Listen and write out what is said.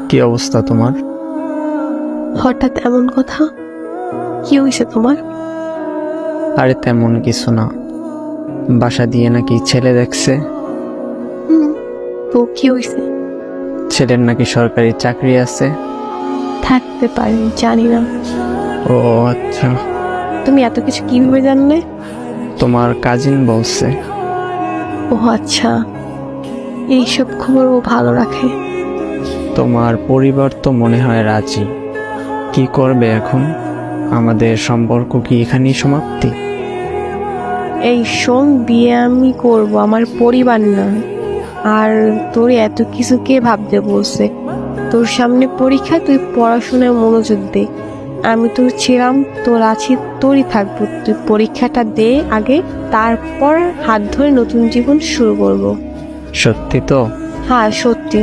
কি অবস্থা তোমার? হঠাৎ এমন কথা? কি হয়েছে তোমার? আরে তেমন কিছু না, বাসা দিয়ে নাকি ছেলে দেখছে। তো কি হয়েছে? ছেলের নাকি সরকারি চাকরি আছে। থাকতে পারে, জানি না। ও আচ্ছা। তুমি এত কিছু কিভাবে জানলে? তোমার কাজিন বলছে। ও আচ্ছা, এইসব খবর ও ভালো রাখে। তোমার পরিবার তো মনে হয় রাজি। কি করবে এখন? আমাদের সম্পর্ক কি এখানেই সমাপ্তি? এই শোন, বিয়ে আমি করব, আমার পরিবার না। আর তোর এত কিছু কে ভাবতে বলছে? তোর সামনে পরীক্ষা, তুই পড়াশোনায় মনোযোগ দে। আমি তোর ছিলাম, তোর আছি, তোরই থাকবো। তুই পরীক্ষাটা দে আগে, তারপর হাত ধরে নতুন জীবন শুরু করব। সত্যি তো? হ্যাঁ সত্যি।